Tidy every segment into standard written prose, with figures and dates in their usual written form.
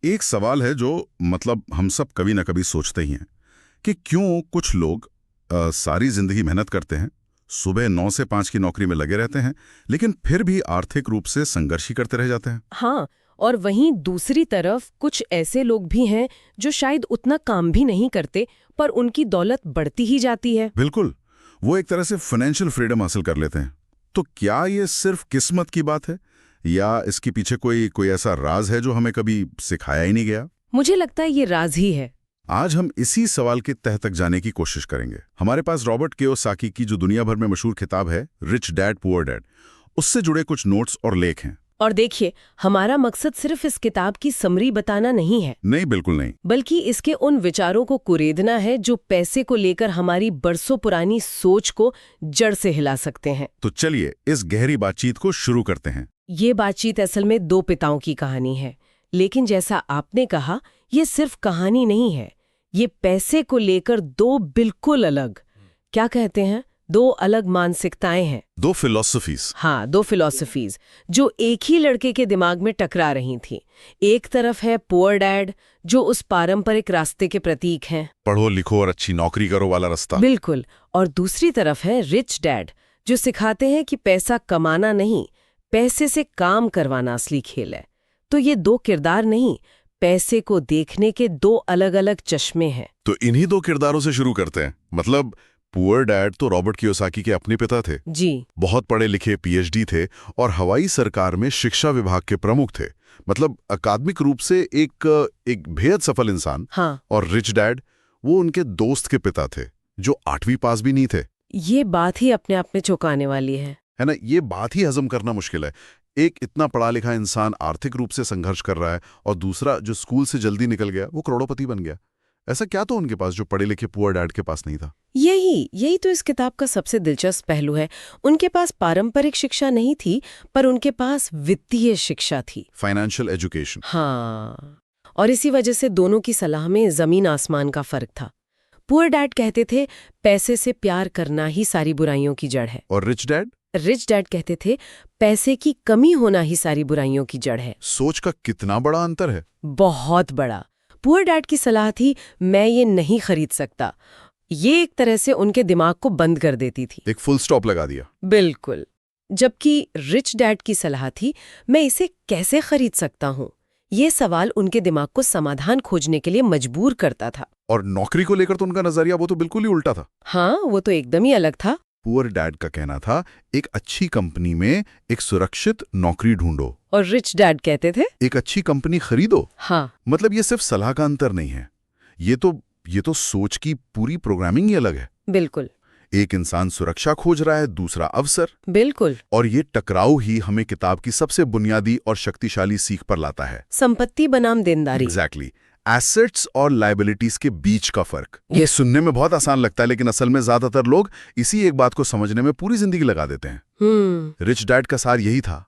एक सवाल है जो मतलब हम सब कभी ना कभी सोचते ही हैं कि क्यों कुछ लोग सारी जिंदगी मेहनत करते हैं, सुबह 9 से 5 की नौकरी में लगे रहते हैं, लेकिन फिर भी आर्थिक रूप से संघर्ष ही करते रह जाते हैं। हाँ, और वहीं दूसरी तरफ कुछ ऐसे लोग भी हैं जो शायद उतना काम भी नहीं करते पर उनकी दौलत बढ़ती ही जाती है। बिल्कुल, वो एक तरह से फाइनेंशियल फ्रीडम हासिल कर लेते हैं। तो क्या ये सिर्फ किस्मत की बात है या इसके पीछे कोई कोई ऐसा राज है जो हमें कभी सिखाया ही नहीं गया? मुझे लगता है ये राज ही है। आज हम इसी सवाल के तह तक जाने की कोशिश करेंगे। हमारे पास रॉबर्ट कियोसाकी की जो दुनिया भर में मशहूर किताब है रिच डैड पुअर डैड, उससे जुड़े कुछ नोट्स और लेख हैं। और देखिए, हमारा मकसद सिर्फ इस किताब की समरी बताना नहीं है। नहीं, बिल्कुल नहीं। बल्कि इसके उन विचारों को कुरेदना है जो पैसे को लेकर हमारी बरसों पुरानी सोच को जड़ से हिला सकते हैं। तो चलिए इस गहरी बातचीत को शुरू करते हैं। ये बातचीत असल में दो पिताओं की कहानी है, लेकिन जैसा आपने कहा, ये सिर्फ कहानी नहीं है। ये पैसे को लेकर दो बिल्कुल अलग, क्या कहते हैं, दो अलग मानसिकताएं हैं। दो फिलॉसफीज। हाँ, दो फिलॉसफीज जो एक ही लड़के के दिमाग में टकरा रही थी। एक तरफ है पुअर डैड, जो उस पारंपरिक रास्ते के प्रतीक हैं, पढ़ो लिखो और अच्छी नौकरी करो वाला रास्ता। बिल्कुल। और दूसरी तरफ है रिच डैड, जो सिखाते हैं कि पैसा कमाना नहीं, पैसे से काम करवाना असली खेल है। तो ये दो किरदार नहीं, पैसे को देखने के दो अलग अलग चश्मे हैं। तो इन्हीं दो किरदारों से शुरू करते हैं। मतलब पुअर डैड तो रॉबर्ट कियोसाकी के अपने पिता थे जी, बहुत पढ़े लिखे पीएचडी थे और हवाई सरकार में शिक्षा विभाग के प्रमुख थे। मतलब अकादमिक रूप से एक बेहद सफल इंसान। हाँ। और रिच डैड वो उनके दोस्त के पिता थे जो 8वीं पास भी नहीं थे। ये बात ही अपने आप में चौंकाने वाली है ना? ये बात ही हजम करना मुश्किल है। एक इतना पढ़ा लिखा इंसान आर्थिक रूप से संघर्ष कर रहा है और दूसरा जो स्कूल से जल्दी निकल गया वो करोड़पति बन गया। ऐसा क्या तो उनके पास जो पढ़े लिखे पुअर डैड के पास नहीं था? यही तो इस किताब का सबसे दिलचस्प पहलू है। उनके पास पारंपरिक शिक्षा नहीं थी, पर उनके पास वित्तीय शिक्षा थी, फाइनेंशियल एजुकेशन। हाँ, और इसी वजह से दोनों की सलाह में जमीन आसमान का फर्क था। पुअर डैड कहते थे पैसे से प्यार करना ही सारी बुराइयों की जड़ है, और रिच डैड कहते थे पैसे की कमी होना ही सारी बुराइयों की जड़ है। सोच का कितना बड़ा अंतर है। बहुत बड़ा। पुअर डैड की सलाह थी मैं ये नहीं खरीद सकता। ये एक तरह से उनके दिमाग को बंद कर देती थी, एक फुल स्टॉप लगा दिया। बिल्कुल। जबकि रिच डैड की सलाह थी मैं इसे कैसे खरीद सकता हूँ। ये सवाल उनके दिमाग को समाधान खोजने के लिए मजबूर करता था। और नौकरी को लेकर तो उनका नजरिया वो तो बिल्कुल ही उल्टा था। हाँ, वो तो एकदम ही अलग था। पुअर डैड का कहना था एक अच्छी कंपनी में एक सुरक्षित नौकरी ढूंढो, और रिच डैड कहते थे एक अच्छी कंपनी खरीदो। हाँ, मतलब ये सिर्फ सलाह का अंतर नहीं है, ये तो सोच की पूरी प्रोग्रामिंग ही अलग है। बिल्कुल। एक इंसान सुरक्षा खोज रहा है, दूसरा अवसर। बिल्कुल। और ये टकराव ही हमें किताब की सबसे बुनियादी और शक्तिशाली सीख पर लाता है। संपत्ति बनाम देनदारी। एग्जैक्टली। एसेट्स और लायबिलिटीज के बीच का फर्क। ये सुनने में बहुत आसान लगता है, लेकिन असल में ज्यादातर लोग इसी एक बात को समझने में पूरी जिंदगी लगा देते हैं। रिच डैड का सार यही था,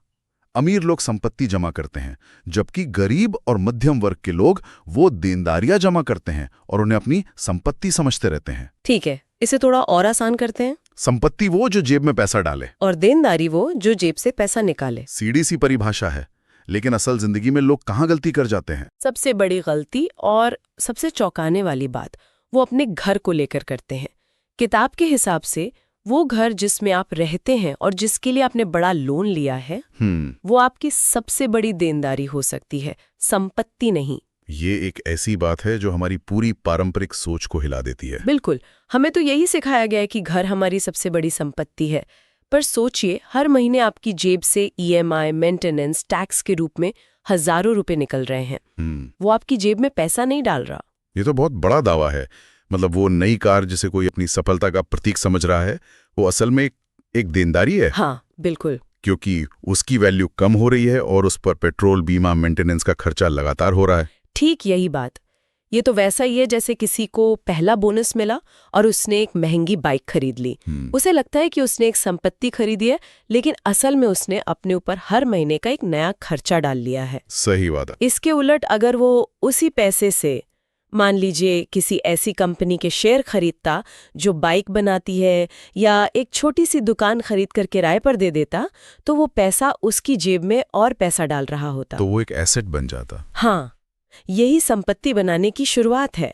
अमीर लोग संपत्ति जमा करते हैं, जबकि गरीब और मध्यम वर्ग के लोग वो देनदारियां जमा करते हैं और उन्हें अपनी संपत्ति समझते रहते हैं। ठीक है, इसे थोड़ा और आसान करते हैं। संपत्ति वो जो जेब में पैसा डाले, और देनदारी वो जो जेब से पैसा निकाले। सीधी सी परिभाषा है, लेकिन असल जिंदगी में लोग कहाँ गलती कर जाते हैं? सबसे बड़ी गलती और सबसे चौंकाने वाली बात वो अपने घर को लेकर करते हैं। किताब के हिसाब से वो घर जिसमें आप रहते हैं और जिसके लिए आपने बड़ा लोन लिया है, वो आपकी सबसे बड़ी देनदारी हो सकती है, संपत्ति नहीं। ये एक ऐसी बात है जो हमारी पूरी पारंपरिक सोच को हिला देती है। बिल्कुल। हमें तो यही सिखाया गया है कि घर हमारी सबसे बड़ी संपत्ति है, पर सोचिए हर महीने आपकी जेब से ईएमआई, मेंटेनेंस, टैक्स के रूप में हजारों रुपए निकल रहे हैं। वो आपकी जेब में पैसा नहीं डाल रहा। ये तो बहुत बड़ा दावा है। मतलब वो नई कार जिसे कोई अपनी सफलता का प्रतीक समझ रहा है, वो असल में एक देनदारी है। हाँ, बिल्कुल। क्योंकि उसकी वैल्यू कम हो रही है और उस पर पेट्रोल, बीमा, मेंटेनेंस का खर्चा लगातार हो रहा है। ठीक यही बात। ये तो वैसा ही है जैसे किसी को पहला बोनस मिला और उसने एक महंगी बाइक खरीद ली। उसे लगता है कि उसने एक संपत्ति खरीदी है, लेकिन असल में उसने अपने ऊपर हर महीने का एक नया खर्चा डाल लिया है। सही बात है। इसके उलट अगर वो उसी पैसे से मान लीजिए किसी ऐसी कंपनी के शेयर खरीदता जो बाइक बनाती है, या एक छोटी सी दुकान खरीद कर किराए पर दे देता, तो वो पैसा उसकी जेब में और पैसा डाल रहा होता। तो वो एक एसेट बन जाता। हाँ, यही संपत्ति बनाने की शुरुआत है।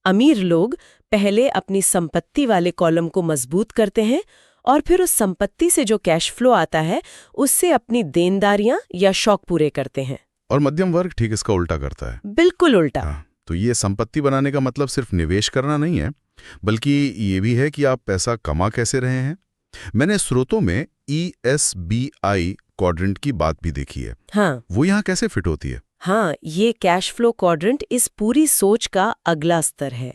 अमीर लोग पहले अपनी संपत्ति वाले कॉलम को मजबूत करते हैं और फिर उस संपत्ति से जो कैश फ्लो आता है उससे अपनी देनदारियां या शौक पूरे करते हैं। और मध्यम वर्ग ठीक इसका उल्टा करता है। बिल्कुल उल्टा। हाँ, तो ये संपत्ति बनाने का मतलब सिर्फ निवेश करना नहीं है, बल्कि ये भी है कि आप पैसा कमा कैसे रहे हैं। मैंने स्रोतों में ESBI क्वाड्रेंट की बात भी देखी है। हाँ, वो यहाँ कैसे फिट होती है? हाँ, ये कैश फ्लो क्वाड्रेंट इस पूरी सोच का अगला स्तर है।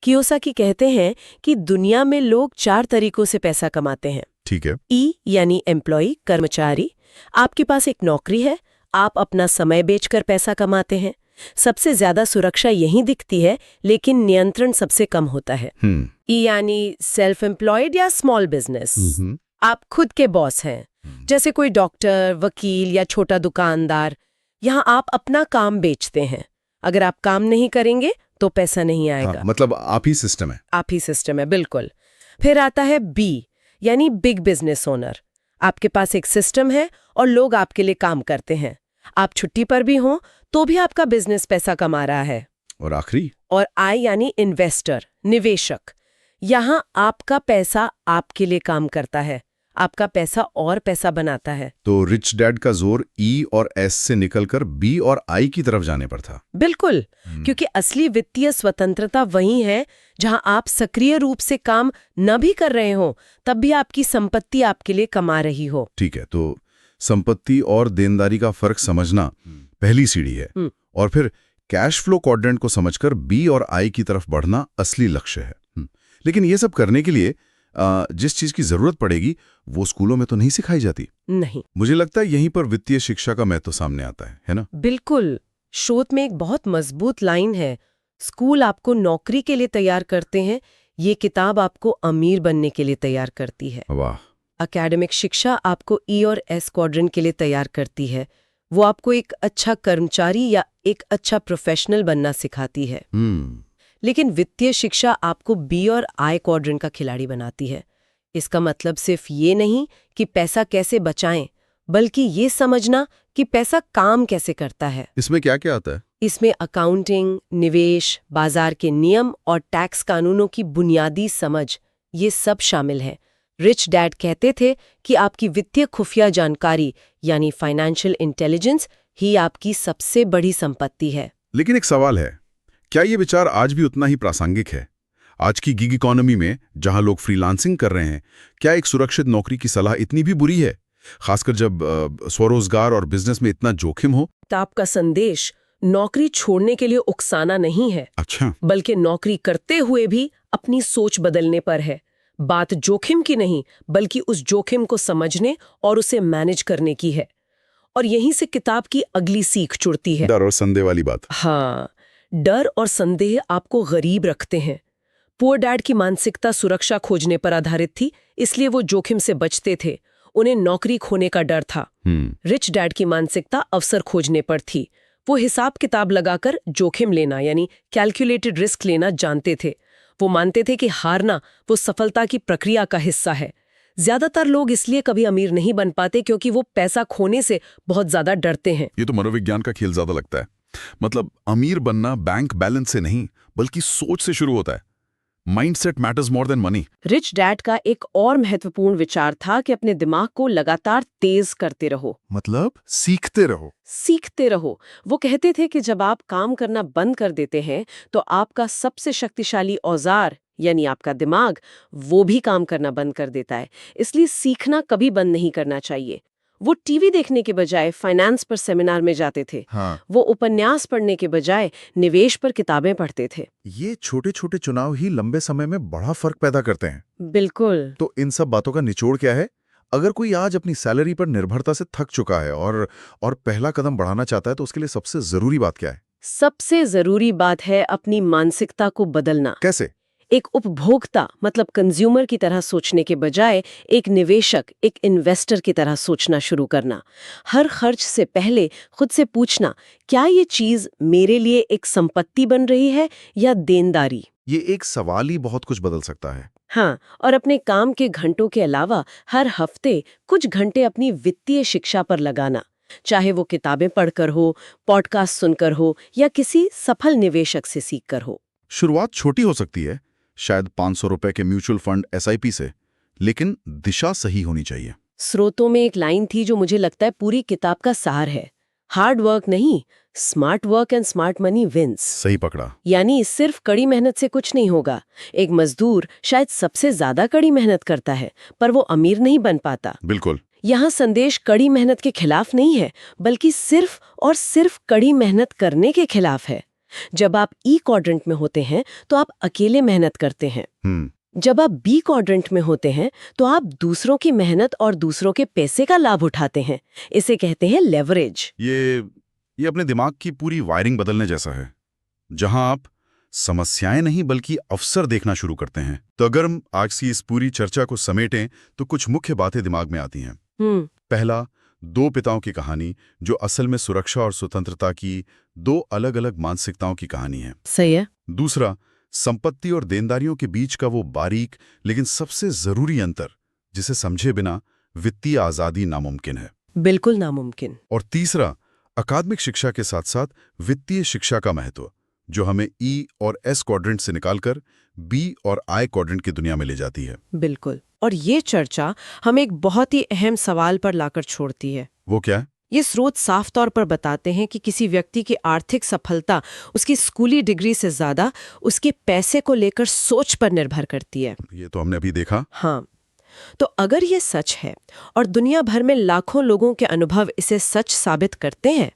कियोसाकी कहते हैं कि दुनिया में लोग 4 तरीकों से पैसा कमाते हैं। ठीक है। ई यानी एम्प्लॉय, कर्मचारी। आपके पास एक नौकरी है, आप अपना समय बेचकर पैसा कमाते हैं। सबसे ज्यादा सुरक्षा यहीं दिखती है, लेकिन नियंत्रण सबसे कम होता है। ई यानी सेल्फ एम्प्लॉयड या स्मॉल बिजनेस। आप खुद के बॉस हैं, जैसे कोई डॉक्टर, वकील या छोटा दुकानदार। यहाँ आप अपना काम बेचते हैं। अगर आप काम नहीं करेंगे तो पैसा नहीं आएगा। हाँ, मतलब आप ही सिस्टम है। आप ही सिस्टम है, बिल्कुल। फिर आता है बी यानी बिग बिजनेस ओनर। आपके पास एक सिस्टम है और लोग आपके लिए काम करते हैं। आप छुट्टी पर भी हों तो भी आपका बिजनेस पैसा कमा रहा है। और आखिरी? और आई यानी इन्वेस्टर, निवेशक। यहाँ आपका पैसा आपके लिए काम करता है, आपका पैसा और पैसा बनाता है। तो रिच डैड का जोर E और S से निकलकर B और I की तरफ जाने पर था। बिल्कुल, क्योंकि असली वित्तीय स्वतंत्रता वही है जहां आप सक्रिय रूप से काम न भी कर रहे हो, तब भी आपकी संपत्ति आपके लिए कमा रही हो। ठीक है, तो संपत्ति और देनदारी का फर्क समझना पहली सीढ़ी है, और फिर कैश फ्लो क्वाड्रेंट को समझकर B और I की तरफ बढ़ना असली लक्ष्य है। लेकिन ये सब करने के लिए जिस चीज की जरूरत पड़ेगी वो स्कूलों में तो नहीं सिखाई जाती। नहीं, मुझे लगता है यहीं पर वित्तीय शिक्षा का महत्व सामने आता है ना? बिल्कुल। शोध में एक बहुत मजबूत लाइन है, स्कूल आपको नौकरी के लिए तैयार करते हैं, ये किताब आपको अमीर बनने के लिए तैयार करती है। वाह। एकेडमिक शिक्षा आपको E और S क्वाड्रेंट के लिए तैयार करती है। वो आपको एक अच्छा कर्मचारी या एक अच्छा प्रोफेशनल बनना सिखाती है। लेकिन वित्तीय शिक्षा आपको B और I क्वाड्रेंट का खिलाड़ी बनाती है। इसका मतलब सिर्फ ये नहीं कि पैसा कैसे बचाएं, बल्कि ये समझना कि पैसा काम कैसे करता है। इसमें क्या क्या आता है? इसमें अकाउंटिंग, निवेश, बाजार के नियम और टैक्स कानूनों की बुनियादी समझ, ये सब शामिल है। रिच डैड कहते थे कि आपकी वित्तीय खुफिया जानकारी यानी फाइनेंशियल इंटेलिजेंस ही आपकी सबसे बड़ी संपत्ति है। लेकिन एक सवाल है, क्या ये विचार आज भी उतना ही प्रासंगिक है? आज की गिग इकोनॉमी में जहां लोग फ्रीलांसिंग कर रहे हैं, क्या एक सुरक्षित नौकरी की सलाह इतनी भी बुरी है, खासकर जब स्वरोजगार और बिजनेस में इतना जोखिम हो? आपका संदेश नौकरी छोड़ने के लिए उकसाना नहीं है। अच्छा। बल्कि नौकरी करते हुए भी अपनी सोच बदलने पर है। बात जोखिम की नहीं, बल्कि उस जोखिम को समझने और उसे मैनेज करने की है। और यहीं से किताब की अगली सीख जुड़ती है। डर और संदेह वाली बात। हाँ, डर और संदेह आपको गरीब रखते हैं। पुअर डैड की मानसिकता सुरक्षा खोजने पर आधारित थी, इसलिए वो जोखिम से बचते थे। उन्हें नौकरी खोने का डर था। रिच डैड की मानसिकता अवसर खोजने पर थी। वो हिसाब किताब लगाकर जोखिम लेना यानी कैलकुलेटेड रिस्क लेना जानते थे। वो मानते थे कि हारना वो सफलता की प्रक्रिया का हिस्सा है। ज्यादातर लोग इसलिए कभी अमीर नहीं बन पाते क्योंकि वो पैसा खोने से बहुत ज्यादा डरते हैं। ये तो मनोविज्ञान का खेल ज्यादा लगता है। मतलब अमीर बनना बैंक बैलेंस से नहीं, बल्कि सोच से शुरू होता है। Mindset matters more than money. Rich dad का एक और महत्वपूर्ण विचार था कि अपने दिमाग को लगातार तेज करते रहो। मतलब सीखते रहो। सीखते रहो। वो कहते थे कि जब आप काम करना बंद कर देते हैं तो आपका सबसे शक्तिशाली औजार यानी आपका दिमाग वो भी काम करना बंद कर देता है। इसलिए सीखना कभी बंद नहीं करना चाहिए। वो टीवी देखने के बजाय फाइनेंस पर सेमिनार में जाते थे। हाँ। वो उपन्यास पढ़ने के बजाय निवेश पर किताबें पढ़ते थे। ये छोटे छोटे चुनाव ही लंबे समय में बड़ा फर्क पैदा करते हैं। बिल्कुल। तो इन सब बातों का निचोड़ क्या है? अगर कोई आज अपनी सैलरी पर निर्भरता से थक चुका है और पहला कदम बढ़ाना चाहता है, तो उसके लिए सबसे जरूरी बात क्या है? सबसे जरूरी बात है अपनी मानसिकता को बदलना। कैसे? एक उपभोक्ता मतलब कंज्यूमर की तरह सोचने के बजाय एक निवेशक, एक इन्वेस्टर की तरह सोचना शुरू करना। हर खर्च से पहले खुद से पूछना, क्या ये चीज मेरे लिए एक संपत्ति बन रही है या देनदारी? ये एक सवाल ही बहुत कुछ बदल सकता है। हाँ, और अपने काम के घंटों के अलावा हर हफ्ते कुछ घंटे अपनी वित्तीय शिक्षा पर लगाना। चाहे वो किताबें पढ़कर हो, पॉडकास्ट सुनकर हो या किसी सफल निवेशक से सीखकर हो। शुरुआत छोटी हो सकती है, शायद 500 रुपए के म्यूचुअल फंड SIP से, लेकिन दिशा सही होनी चाहिए। स्रोतों में एक लाइन थी जो मुझे लगता है पूरी किताब का सार है। हार्ड वर्क नहीं, smart work and smart money wins. सही पकड़ा। यानी सिर्फ कड़ी मेहनत से कुछ नहीं होगा। एक मजदूर शायद सबसे ज्यादा कड़ी मेहनत करता है, पर वो अमीर नहीं बन पाता। बिल्कुल। यहाँ संदेश कड़ी मेहनत के खिलाफ नहीं है, बल्कि सिर्फ और सिर्फ कड़ी मेहनत करने के खिलाफ है। जब आप ई क्वाड्रेंट में होते हैं तो आप अकेले मेहनत करते हैं। जब आप बी क्वाड्रेंट में होते हैं तो आप दूसरों की मेहनत और दूसरों के पैसे का लाभ उठाते हैं। इसे कहते हैं लेवरेज। ये अपने दिमाग की पूरी वायरिंग बदलने जैसा है, जहां आप समस्याएं नहीं बल्कि अवसर देखना शुरू करते हैं। तो अगर हम आज की इस पूरी चर्चा को समेटें तो कुछ मुख्य बातें दिमाग में आती हैं। पहला, 2 पिताओं की कहानी जो असल में सुरक्षा और स्वतंत्रता की 2 अलग-अलग मानसिकताओं की कहानी है। सही है। दूसरा, संपत्ति और देनदारियों के बीच का वो बारीक लेकिन सबसे जरूरी अंतर जिसे समझे बिना वित्तीय आजादी नामुमकिन है। बिल्कुल नामुमकिन। और तीसरा, अकादमिक शिक्षा के साथ साथ वित्तीय शिक्षा का महत्व, जो हमें E और S क्वाड्रेंट से निकालकर B और I क्वाड्रेंट की दुनिया में ले जाती है। बिल्कुल। और ये चर्चा हमें एक बहुत ही अहम सवाल पर लाकर छोड़ती है। वो क्या है? ये स्रोत साफ तौर पर बताते हैं कि किसी व्यक्ति की आर्थिक सफलता उसकी स्कूली डिग्री से ज्यादा उसके पैसे को लेकर सोच पर निर्भर करती है। ये तो हमने अभी देखा। हाँ, तो अगर ये सच है और दुनिया भर में लाखों लोगों के अनुभव इसे सच साबित करते हैं,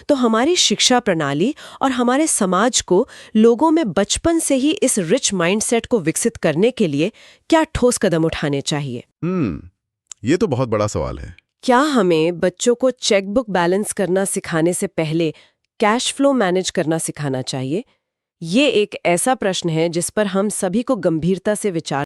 तो हमारी शिक्षा प्रणाली और हमारे समाज को लोगों में बचपन से ही इस रिच माइंडसेट को विकसित करने के लिए क्या ठोस कदम उठाने चाहिए? ये तो बहुत बड़ा सवाल है। क्या हमें बच्चों को चेकबुक बैलेंस करना सिखाने से पहले कैश फ्लो मैनेज करना सिखाना चाहिए? ये एक ऐसा प्रश्न है जिस पर हम सभी को गंभीरता से विचार